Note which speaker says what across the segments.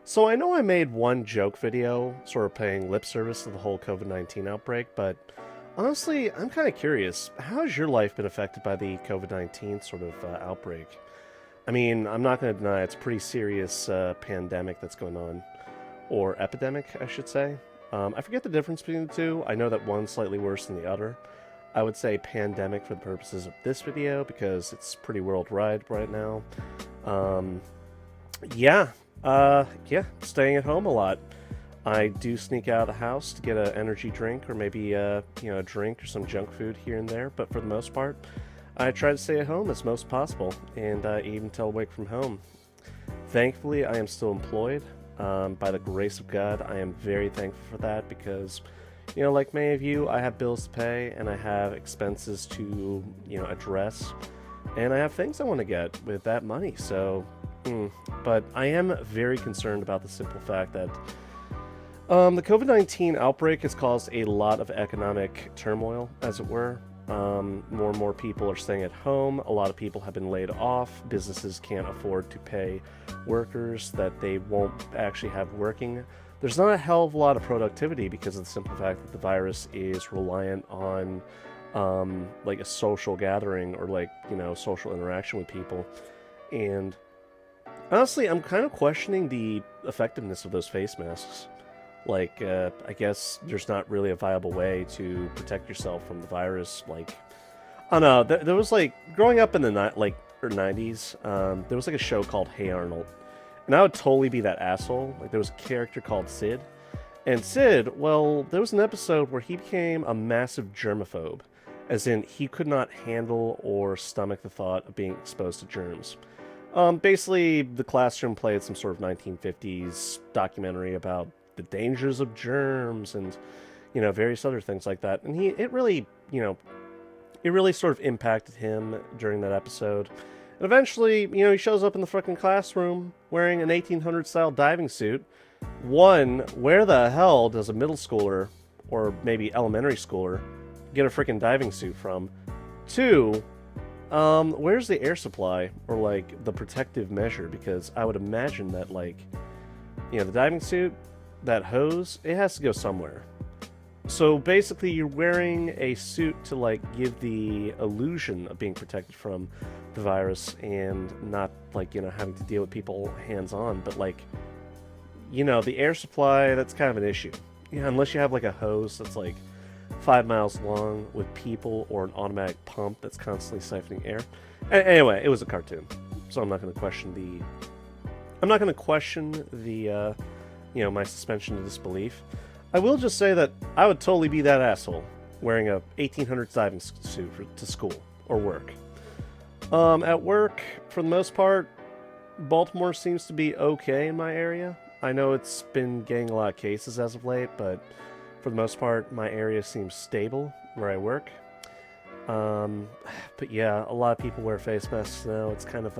Speaker 1: So I know I made one joke video, sort of paying lip service to the whole COVID-19 outbreak, but honestly, I'm kind of curious. How has your life been affected by the COVID-19 sort of outbreak? I mean, I'm not going to deny it's a pretty serious pandemic that's going on, or epidemic, I should say. I forget the difference between the two. I know that one's slightly worse than the other. I would say pandemic for the purposes of this video because it's pretty worldwide right now. Um, yeah, staying at home a lot. I do sneak out of the house to get an energy drink or maybe a drink or some junk food here and there, but for the most part, I try to stay at home as most possible and even telework from home. Thankfully, I am still employed. By the grace of God, I am very thankful for that because, like many of you, I have bills to pay and I have expenses to, address, and I have things I want to get with that money. So, but I am very concerned about the simple fact that the COVID-19 outbreak has caused a lot of economic turmoil, as it were. More and more people are staying at home. A lot of people have been laid off. Businesses can't afford to pay workers that they won't actually have working. There's not a hell of a lot of productivity because of the simple fact that the virus is reliant on like a social gathering or social interaction with people. And honestly, I'm kind of questioning the effectiveness of those face masks. I guess there's not really a viable way to protect yourself from the virus. I don't know. There was growing up in the 90s. There was a show called Hey Arnold, and I would totally be that asshole. There was a character called Sid, and Sid. Well, there was an episode where he became a massive germaphobe, as in he could not handle or stomach the thought of being exposed to germs. Basically, the classroom played some sort of 1950s documentary about the dangers of germs and various other things like that, and it really sort of impacted him during that episode. And eventually, he shows up in the fucking classroom wearing an 1800 style diving suit. One, where the hell does a middle schooler or maybe elementary schooler get a freaking diving suit from? Two, where's the air supply or the protective measure? Because I would imagine that the diving suit, that hose, it has to go somewhere. So basically, you're wearing a suit to give the illusion of being protected from the virus and not having to deal with people hands-on. But the air supply, that's kind of an issue. Unless you have a hose that's 5 miles long with people or an automatic pump that's constantly siphoning air. Anyway, it was a cartoon, so I'm not going to question the my suspension of disbelief. I will just say that I would totally be that asshole wearing a 1800s diving suit to school or work. At work, for the most part, Baltimore seems to be okay in my area. I know it's been getting a lot of cases as of late, but for the most part, my area seems stable where I work. But yeah, a lot of people wear face masks now. It's kind of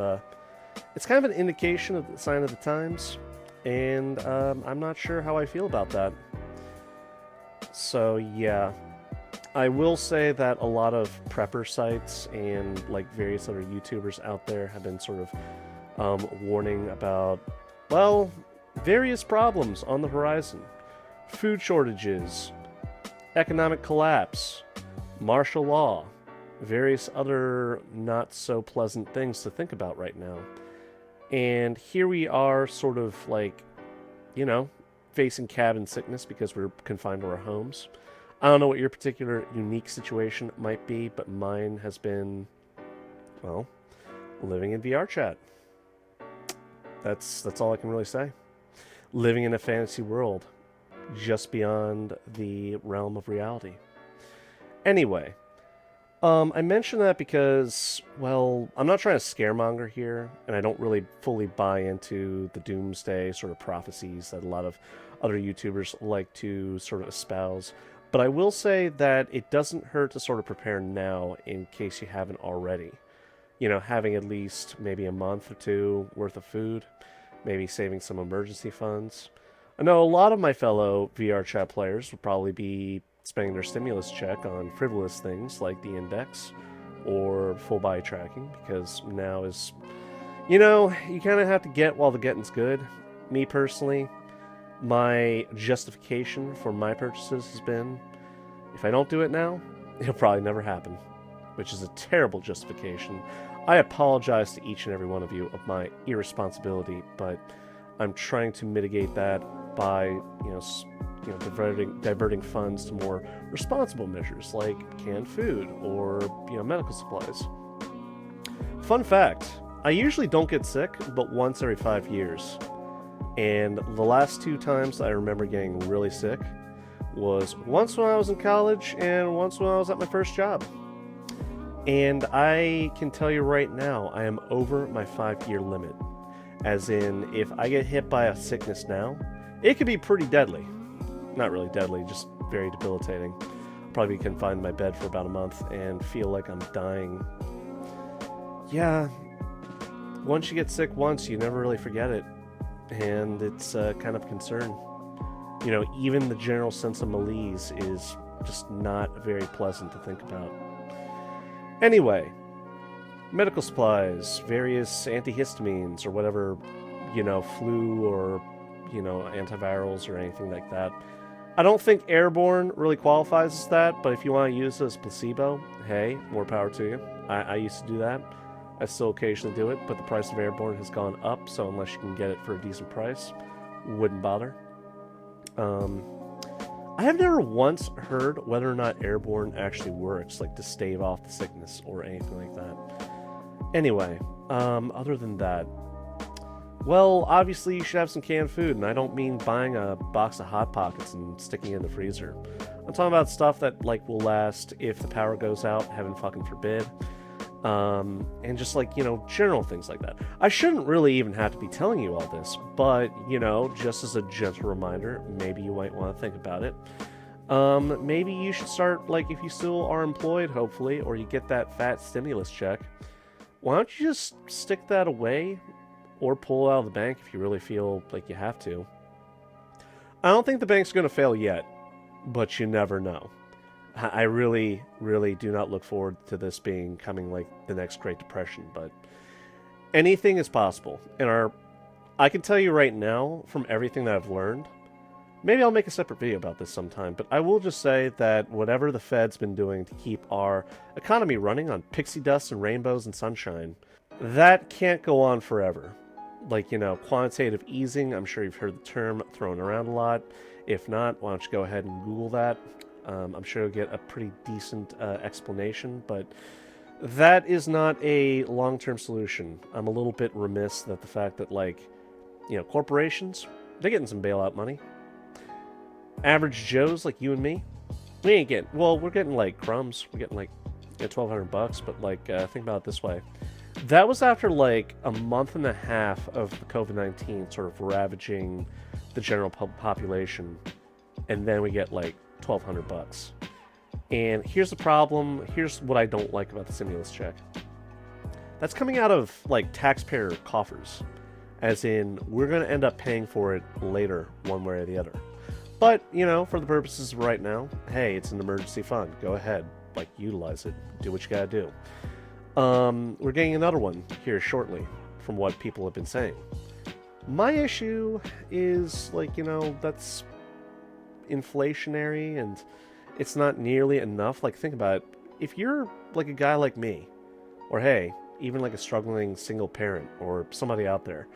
Speaker 1: an indication of the sign of the times. And I'm not sure how I feel about that. So yeah, I will say that a lot of prepper sites and various other YouTubers out there have been sort of warning about, various problems on the horizon. Food shortages, economic collapse, martial law, various other not so pleasant things to think about right now. And here we are sort of facing cabin sickness because we're confined to our homes. I don't know what your particular unique situation might be, but mine has been, living in VR chat. That's all I can really say. Living in a fantasy world just beyond the realm of reality. Anyway, I mention that because, I'm not trying to scaremonger here, and I don't really fully buy into the doomsday sort of prophecies that a lot of other YouTubers like to sort of espouse. But I will say that it doesn't hurt to sort of prepare now in case you haven't already. Having at least maybe a month or two worth of food, maybe saving some emergency funds. I know a lot of my fellow VR chat players would probably be spending their stimulus check on frivolous things like the index or full body tracking, because now is, you kind of have to get while the getting's good. me personally, my justification for my purchases has been, if I don't do it now, it'll probably never happen, which is a terrible justification. I apologize to each and every one of you of my irresponsibility, but I'm trying to mitigate that by, diverting funds to more responsible measures like canned food or, medical supplies. Fun fact, I usually don't get sick, but once every 5 years. And the last 2 times I remember getting really sick was once when I was in college and once when I was at my first job. And I can tell you right now, I am over my 5-year limit. As in, if I get hit by a sickness now, it could be pretty deadly. Not really deadly, just very debilitating. I'll probably be confined in my bed for about a month and feel like I'm dying. Yeah, once you get sick once, you never really forget it. And it's kind of a concern. Even the general sense of malaise is just not very pleasant to think about. Anyway, medical supplies, various antihistamines or whatever, flu or, antivirals or anything like that. I don't think airborne really qualifies as that, but if you want to use it as placebo, hey, more power to you. I used to do that. I still occasionally do it, but the price of airborne has gone up, so unless you can get it for a decent price, wouldn't bother. I have never once heard whether or not airborne actually works, like to stave off the sickness or anything like that. Anyway, other than that, well, obviously you should have some canned food, and I don't mean buying a box of Hot Pockets and sticking it in the freezer. I'm talking about stuff that, will last if the power goes out, heaven fucking forbid. And just general things like that. I shouldn't really even have to be telling you all this, but, just as a gentle reminder, maybe you might want to think about it. Maybe you should start, if you still are employed, hopefully, or you get that fat stimulus check, why don't you just stick that away or pull it out of the bank if you really feel like you have to. I don't think the bank's going to fail yet, but you never know. I really, really do not look forward to this coming like the next Great Depression, but anything is possible. And I can tell you right now, from everything that I've learned, maybe I'll make a separate video about this sometime, but I will just say that whatever the Fed's been doing to keep our economy running on pixie dust and rainbows and sunshine, that can't go on forever. Quantitative easing, I'm sure you've heard the term thrown around a lot. If not, why don't you go ahead and Google that. I'm sure you'll get a pretty decent explanation, but that is not a long-term solution. I'm a little bit remiss that the fact that, corporations, they're getting some bailout money. Average Joes like you and me, we're getting, crumbs. We're getting, $1,200, but, think about it this way. That was after, a month and a half of the COVID-19 sort of ravaging the general population, and then we get, $1,200. And here's the problem. Here's what I don't like about the stimulus check. That's coming out of, taxpayer coffers. As in, we're going to end up paying for it later, one way or the other. But, for the purposes of right now, hey, it's an emergency fund. Go ahead. Utilize it. Do what you gotta do. We're getting another one here shortly, from what people have been saying. My issue is, that's inflationary, and it's not nearly enough. Think about it. If you're, a guy like me, or hey, even a struggling single parent, or somebody out there,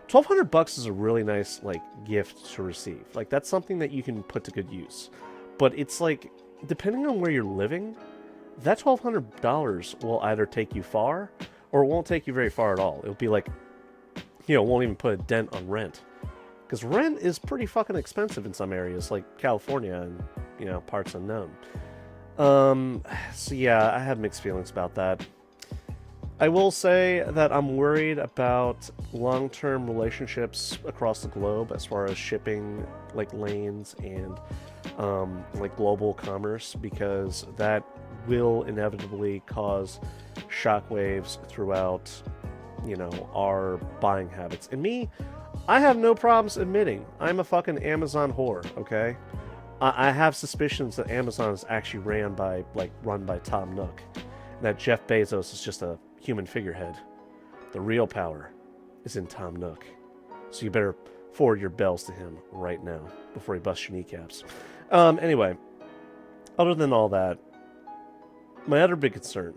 Speaker 1: $1,200 is a really nice, gift to receive. That's something that you can put to good use. But it's, depending on where you're living, that $1,200 will either take you far, or it won't take you very far at all. It'll be it won't even put a dent on rent. Because rent is pretty fucking expensive in some areas, like California and, parts unknown. So yeah, I have mixed feelings about that. I will say that I'm worried about long-term relationships across the globe as far as shipping, lanes and, global commerce, because that will inevitably cause shockwaves throughout, our buying habits. And me, I have no problems admitting I'm a fucking Amazon whore, okay? I have suspicions that Amazon is actually run by Tom Nook, and that Jeff Bezos is just a human figurehead. The real power is in Tom Nook. So you better forward your bells to him right now before he busts your kneecaps. Anyway, other than all that, my other big concern.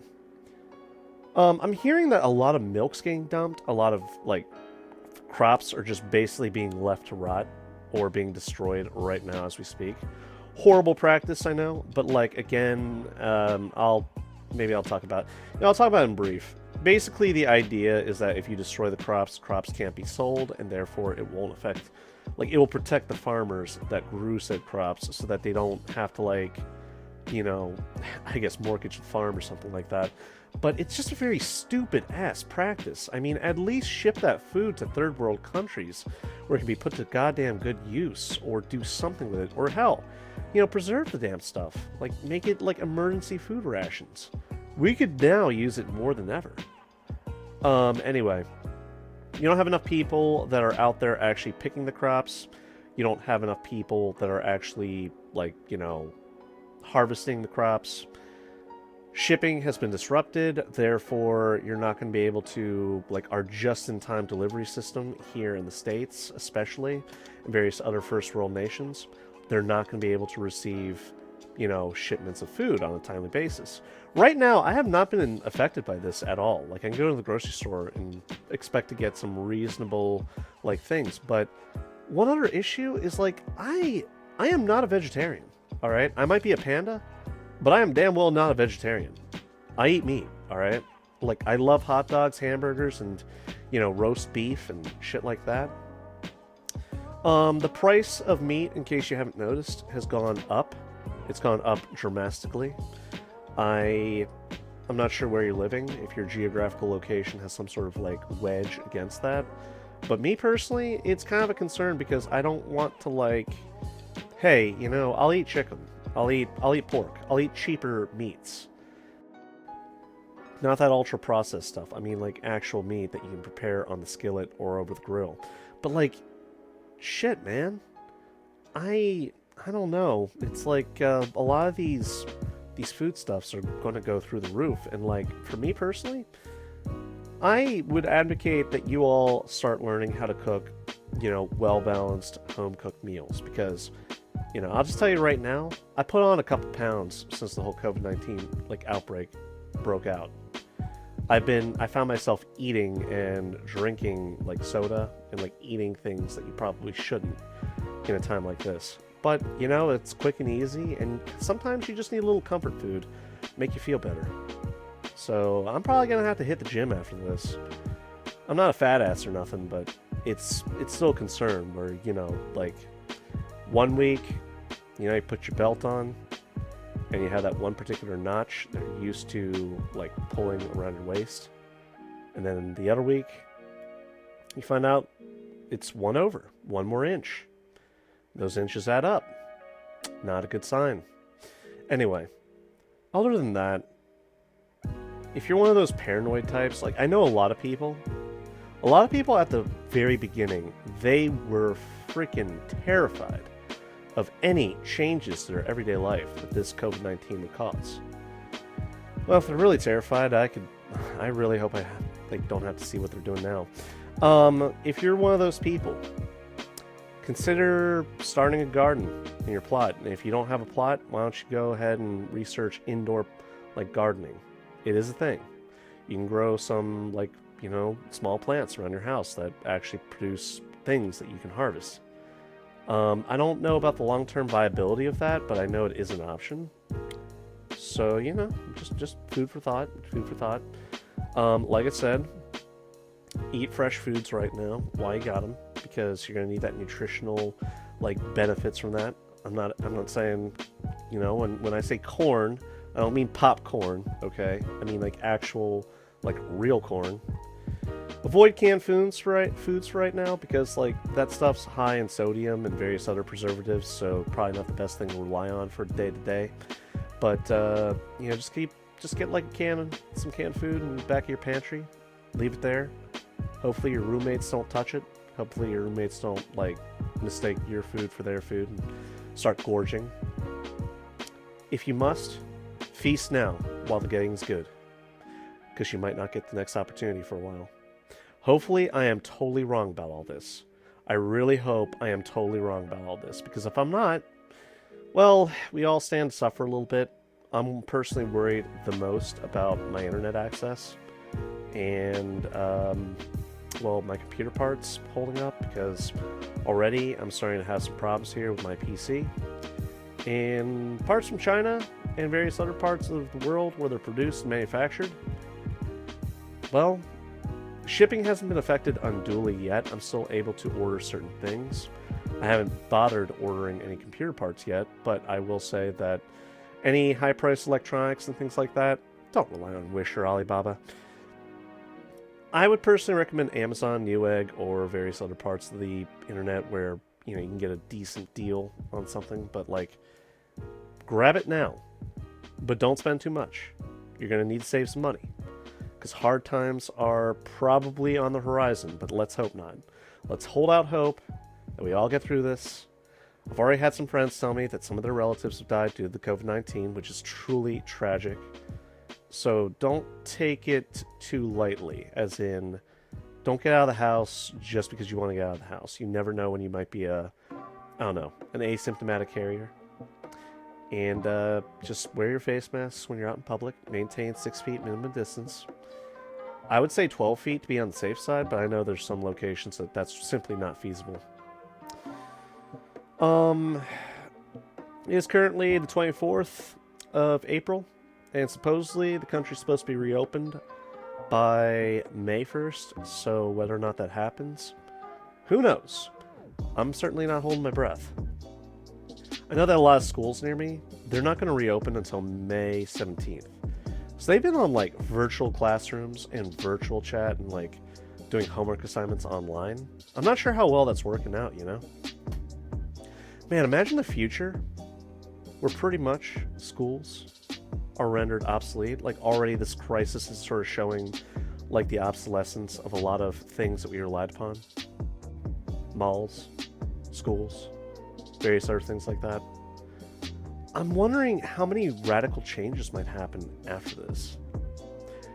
Speaker 1: I'm hearing that a lot of milk's getting dumped. A lot of, like, crops are just basically being left to rot or being destroyed right now as we speak. Horrible practice, I know, but, like, again, I'll talk about, I'll talk about it in brief. Basically, the idea is that if you destroy the crops, crops can't be sold, and therefore it won't affect, like, it will protect the farmers that grew said crops so that they don't have to, like, I guess mortgage the farm or something like that. But it's just a very stupid-ass practice. I mean, at least ship that food to third world countries where it can be put to goddamn good use, or do something with it, or hell, preserve the damn stuff. Like, make it like emergency food rations. We could now use it more than ever. Anyway, you don't have enough people that are out there actually picking the crops. You don't have enough people that are actually, like, harvesting the crops. Shipping has been disrupted, therefore you're not going to be able to, like, our just-in-time delivery system here in the States, especially, and various other first world nations, they're not going to be able to receive, shipments of food on a timely basis. Right now, I have not been affected by this at all. Like, I can go to the grocery store and expect to get some reasonable, like, things, but one other issue is, like, I am not a vegetarian, alright? I might be a panda, but I am damn well not a vegetarian. I eat meat, alright? Like, I love hot dogs, hamburgers, and, roast beef and shit like that. The price of meat, in case you haven't noticed, has gone up. It's gone up dramatically. I'm not sure where you're living, if your geographical location has some sort of, like, wedge against that. But me personally, it's kind of a concern because I don't want to, like, hey, I'll eat chicken. I'll eat pork. I'll eat cheaper meats. Not that ultra-processed stuff. I mean, like, actual meat that you can prepare on the skillet or over the grill. But, like, shit, man. I don't know. It's like, a lot of these foodstuffs are going to go through the roof. And, like, for me personally, I would advocate that you all start learning how to cook, well-balanced, home-cooked meals. Because, I'll just tell you right now, I put on a couple pounds since the whole COVID-19, like, outbreak broke out. I found myself eating and drinking, like, soda and, like, eating things that you probably shouldn't in a time like this. But, it's quick and easy, and sometimes you just need a little comfort food to make you feel better. So, I'm probably going to have to hit the gym after this. I'm not a fat ass or nothing, but it's still a concern where, like, 1 week, you put your belt on, and you have that one particular notch that you're used to, like, pulling around your waist. And then the other week, you find out it's one more inch. Those inches add up. Not a good sign. Anyway, other than that, if you're one of those paranoid types, like, I know a lot of people at the very beginning, they were freaking terrified of any changes to their everyday life that this COVID-19 would cause. Well, if they're really terrified, I really hope they don't have to see what they're doing now. If you're one of those people, consider starting a garden in your plot. And if you don't have a plot, why don't you go ahead and research indoor, like, gardening. It is a thing. You can grow some, like, small plants around your house that actually produce things that you can harvest. I don't know about the long-term viability of that, but I know it is an option. So, just food for thought. Like I said, eat fresh foods right now while you got them, because you're going to need that nutritional, like, benefits from that. I'm not saying, when I say corn, I don't mean popcorn, okay? I mean, like, actual, like, real corn. Avoid canned foods for right now, because, like, that stuff's high in sodium and various other preservatives, so probably not the best thing to rely on for day to day. But just get, like, some canned food in the back of your pantry, leave it there. Hopefully your roommates don't touch it. Hopefully your roommates don't, like, mistake your food for their food and start gorging. If you must, feast now while the getting's good, because you might not get the next opportunity for a while. Hopefully I am totally wrong about all this. I really hope I am totally wrong about all this, because if I'm not, well, we all stand to suffer a little bit. I'm personally worried the most about my internet access and, well, my computer parts holding up, because already I'm starting to have some problems here with my PC. And parts from China and various other parts of the world where they're produced and manufactured, well, shipping hasn't been affected unduly yet. I'm still able to order certain things. I haven't bothered ordering any computer parts yet, but I will say that any high-priced electronics and things like that, don't rely on Wish or Alibaba. I would personally recommend Amazon, Newegg, or various other parts of the internet where, you know, you can get a decent deal on something, but like, grab it now. But don't spend too much. You're going to need to save some money, because hard times are probably on the horizon, but let's hope not. Let's hold out hope that we all get through this. I've already had some friends tell me that some of their relatives have died due to the COVID-19, which is truly tragic. So don't take it too lightly, as in, don't get out of the house just because you want to get out of the house. You never know when you might be an asymptomatic carrier. And just wear your face masks when you're out in public. Maintain 6 feet minimum distance. I would say 12 feet to be on the safe side, but I know there's some locations that that's simply not feasible. It is currently the 24th of April, and supposedly the country's supposed to be reopened by May 1st, so whether or not that happens, who knows? I'm certainly not holding my breath. I know that a lot of schools near me, they're not going to reopen until May 17th. So they've been on, like, virtual classrooms and virtual chat and, like, doing homework assignments online. I'm not sure how well that's working out, you know? Man, imagine the future where pretty much schools are rendered obsolete. Like, already this crisis is sort of showing, like, the obsolescence of a lot of things that we relied upon. Malls, schools, various other things like that. I'm wondering how many radical changes might happen after this.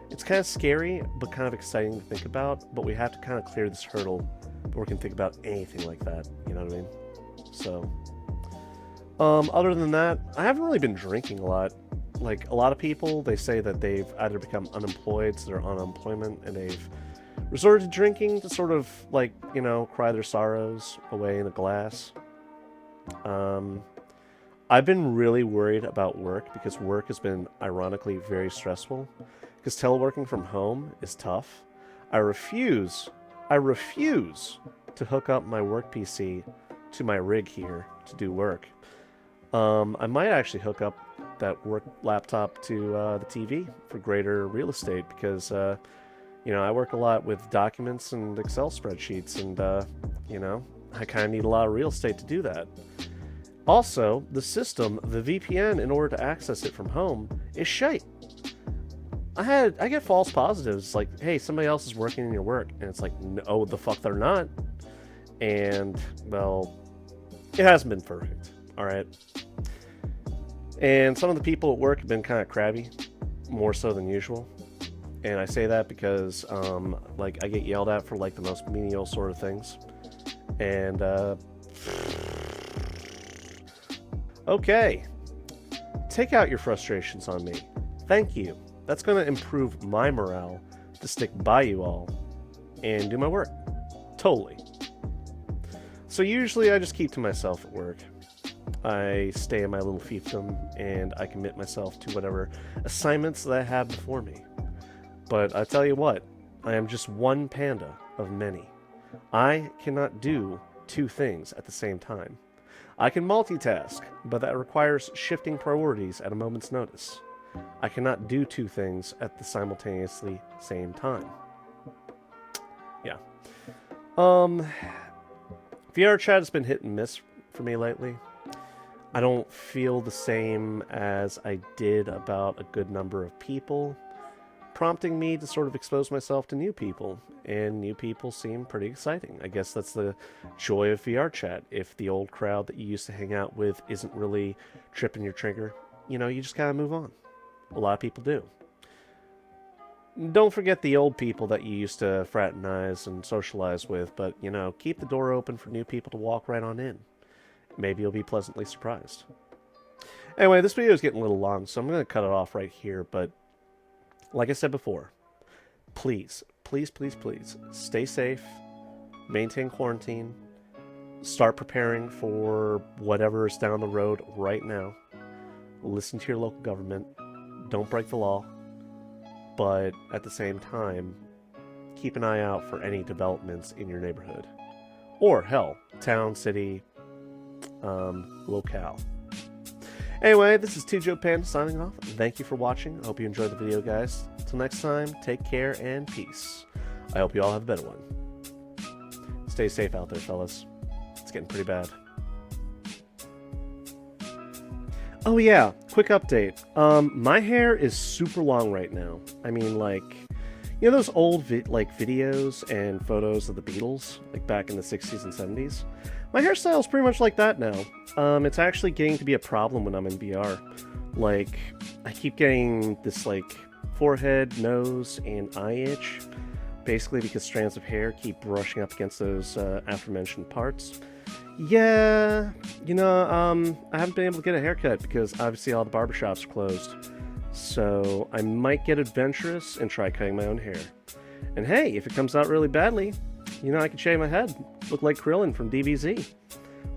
Speaker 1: It's kind of scary, but kind of exciting to think about, but we have to kind of clear this hurdle before we can think about anything like that, you know what I mean? So, other than that, I haven't really been drinking a lot. Like, a lot of people, they say that they've either become unemployed, so they're on unemployment, and they've resorted to drinking to sort of, like, you know, cry their sorrows away in a glass. I've been really worried about work, because work has been, ironically, very stressful. Because teleworking from home is tough. I refuse to hook up my work PC to my rig here to do work. I might actually hook up that work laptop to the TV for greater real estate, because, you know, I work a lot with documents and Excel spreadsheets, and, you know, I kind of need a lot of real estate to do that. Also, the system, the VPN, in order to access it from home, is shite. I get false positives, like, hey, somebody else is working in your work, and it's like, no, the fuck they're not. And, well, it hasn't been perfect, alright? And some of the people at work have been kind of crabby, more so than usual. And I say that because, like, I get yelled at for, like, the most menial sort of things. And, okay. Take out your frustrations on me. Thank you. That's going to improve my morale to stick by you all and do my work. Totally. So usually I just keep to myself at work. I stay in my little fiefdom and I commit myself to whatever assignments that I have before me. But I tell you what, I am just one panda of many. I cannot do two things at the same time. I can multitask, but that requires shifting priorities at a moment's notice. I cannot do two things at the simultaneously same time. Yeah. VR chat has been hit and miss for me lately. I don't feel the same as I did about a good number of people, prompting me to sort of expose myself to new people, and new people seem pretty exciting. I guess that's the joy of VR chat. If the old crowd that you used to hang out with isn't really tripping your trigger, you know, you just kind of move on. A lot of people do. Don't forget the old people that you used to fraternize and socialize with, but, keep the door open for new people to walk right on in. Maybe you'll be pleasantly surprised. Anyway, this video is getting a little long, so I'm going to cut it off right here, but like I said before, please, please, please, please, stay safe, maintain quarantine, start preparing for whatever is down the road right now. Listen to your local government. Don't break the law. But at the same time, keep an eye out for any developments in your neighborhood. Or, hell, town, city, locale. Anyway, this is TujoPanda signing off. Thank you for watching. I hope you enjoyed the video, guys. Until next time, take care and peace. I hope you all have a better one. Stay safe out there, fellas. It's getting pretty bad. Oh yeah, quick update. My hair is super long right now. I mean, like, those old videos and photos of the Beatles, like back in the 60s and 70s? My hairstyle is pretty much like that now. It's actually getting to be a problem when I'm in VR. Like, I keep getting this, forehead, nose, and eye itch, basically because strands of hair keep brushing up against those aforementioned parts. Yeah, I haven't been able to get a haircut because obviously all the barbershops are closed. So I might get adventurous and try cutting my own hair. And hey, if it comes out really badly, I can shave my head. Look like Krillin from DBZ.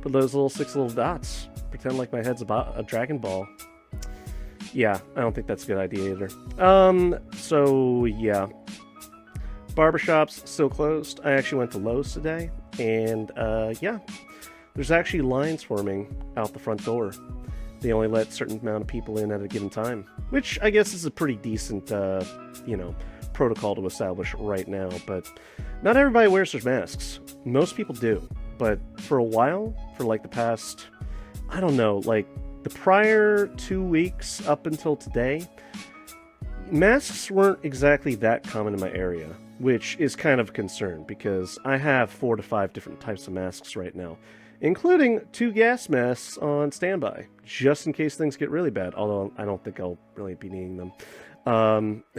Speaker 1: Put those six little dots. Pretend like my head's a Dragon Ball. Yeah, I don't think that's a good idea either. So yeah. Barbershops still closed. I actually went to Lowe's today, and yeah. There's actually lines forming out the front door. They only let a certain amount of people in at a given time, which I guess is a pretty decent, protocol to establish right now, but not everybody wears their masks. Most people do, but for a while, for the past, I don't know, the prior 2 weeks up until today, masks weren't exactly that common in my area, which is kind of a concern because I have 4 to 5 different types of masks right now, including 2 gas masks on standby, just in case things get really bad, although I don't think I'll really be needing them.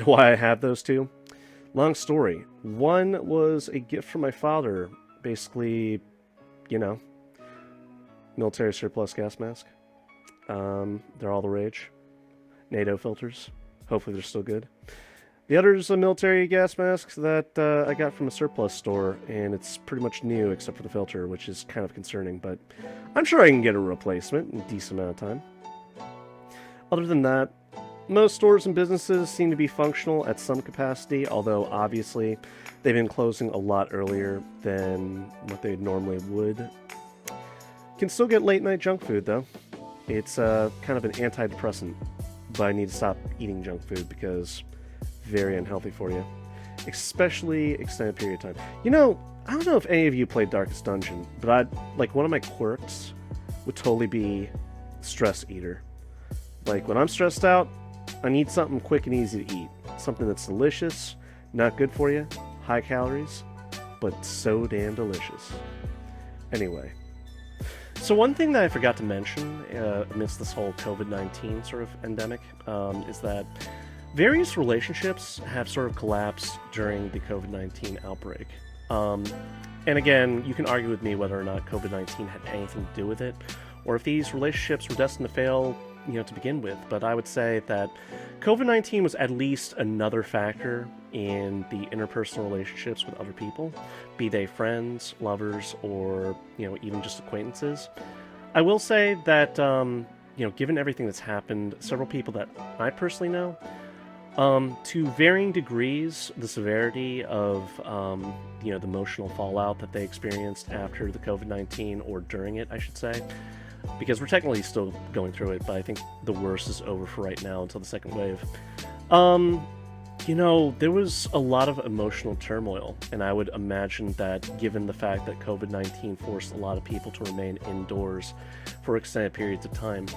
Speaker 1: Why I have those 2? Long story. One was a gift from my father, basically, military surplus gas mask. They're all the rage. NATO filters. Hopefully they're still good. The other is a military gas mask that I got from a surplus store, and it's pretty much new except for the filter, which is kind of concerning, but I'm sure I can get a replacement in a decent amount of time. Other than that, most stores and businesses seem to be functional at some capacity, although obviously they've been closing a lot earlier than what they normally would. Can still get late night junk food though. It's kind of an antidepressant, but I need to stop eating junk food because very unhealthy for you, especially extended period of time. I don't know if any of you played Darkest Dungeon, but one of my quirks would totally be stress eater. When I'm stressed out, I need something quick and easy to eat. Something that's delicious, not good for you, high calories, but so damn delicious. Anyway, so one thing that I forgot to mention amidst this whole COVID-19 sort of endemic is that various relationships have sort of collapsed during the COVID-19 outbreak. And again, you can argue with me whether or not COVID-19 had anything to do with it, or if these relationships were destined to fail, to begin with. But I would say that COVID-19 was at least another factor in the interpersonal relationships with other people, be they friends, lovers, or, even just acquaintances. I will say that, given everything that's happened, several people that I personally know, to varying degrees, the severity of, the emotional fallout that they experienced after the COVID-19, or during it, I should say, because we're technically still going through it, but I think the worst is over for right now until the second wave. There was a lot of emotional turmoil, and I would imagine that given the fact that COVID-19 forced a lot of people to remain indoors for extended periods of time,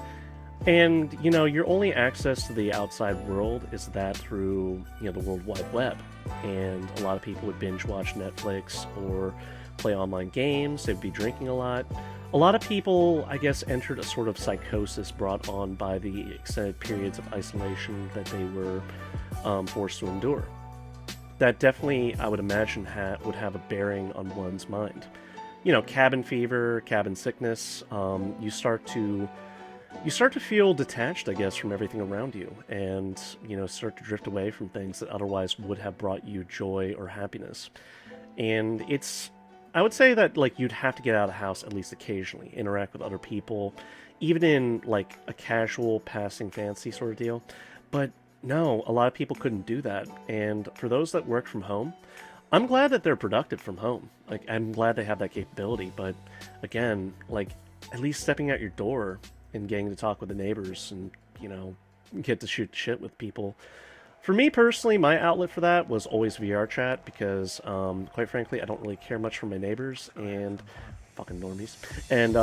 Speaker 1: and, your only access to the outside world is that through, the World Wide Web. And a lot of people would binge watch Netflix or play online games. They'd be drinking a lot. A lot of people, I guess, entered a sort of psychosis brought on by the extended periods of isolation that they were forced to endure. that definitely, I would imagine, would have a bearing on one's mind. You know, cabin fever, cabin sickness. You start to feel detached, I guess, from everything around you, and start to drift away from things that otherwise would have brought you joy or happiness. And I would say that like you'd have to get out of the house at least occasionally, interact with other people, even in like a casual passing fancy sort of deal. But no, a lot of people couldn't do that. And for those that work from home, I'm glad that they're productive from home. Like I'm glad they have that capability. But again, like at least stepping out your door and getting to talk with the neighbors and get to shoot shit with people. For me personally, my outlet for that was always VR chat because, quite frankly, I don't really care much for my neighbors and fucking normies. And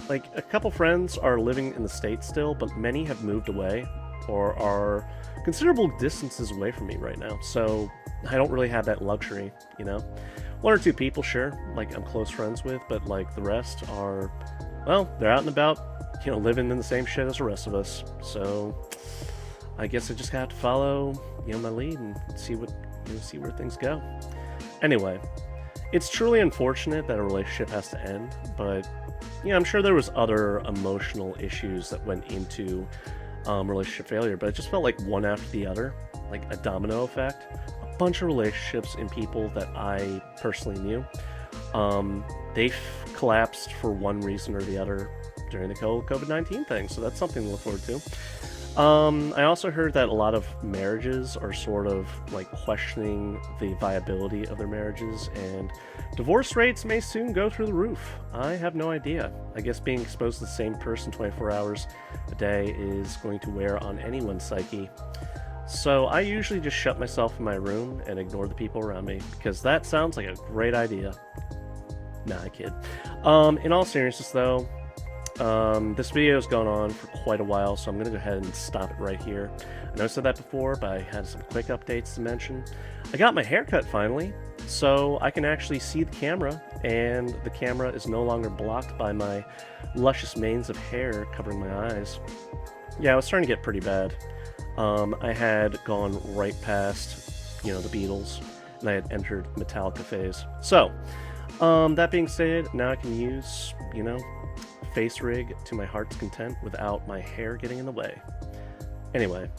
Speaker 1: like a couple friends are living in the States still, but many have moved away or are considerable distances away from me right now. So I don't really have that luxury, you know. One or two people, sure, like I'm close friends with, but like the rest are, well, they're out and about, living in the same shit as the rest of us. So I guess I just have to follow, my lead and see where things go. Anyway, it's truly unfortunate that a relationship has to end, but I'm sure there was other emotional issues that went into relationship failure, but it just felt like one after the other, like a domino effect. A bunch of relationships and people that I personally knew, they collapsed for one reason or the other during the COVID-19 thing, so that's something to look forward to. I also heard that a lot of marriages are sort of like questioning the viability of their marriages, and divorce rates may soon go through the roof. I have no idea. I guess being exposed to the same person 24 hours a day is going to wear on anyone's psyche. So I usually just shut myself in my room and ignore the people around me, because that sounds like a great idea. Nah, I kid. In all seriousness though, this video has gone on for quite a while, so I'm going to go ahead and stop it right here. I know I said that before, but I had some quick updates to mention. I got my haircut finally, so I can actually see the camera, and the camera is no longer blocked by my luscious manes of hair covering my eyes. Yeah, it was starting to get pretty bad. I had gone right past, the Beatles, and I had entered Metallica phase. So, that being said, now I can use, face rig to my heart's content without my hair getting in the way. Anyway,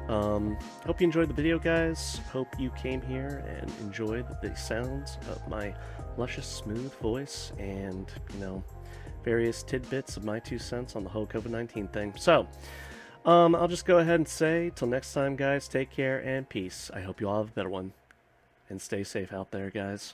Speaker 1: hope you enjoyed the video, guys. Hope you came here and enjoyed the sounds of my luscious, smooth voice and, various tidbits of my 2 cents on the whole COVID-19 thing. So, I'll just go ahead and say, till next time, guys, take care and peace. I hope you all have a better one. And stay safe out there, guys.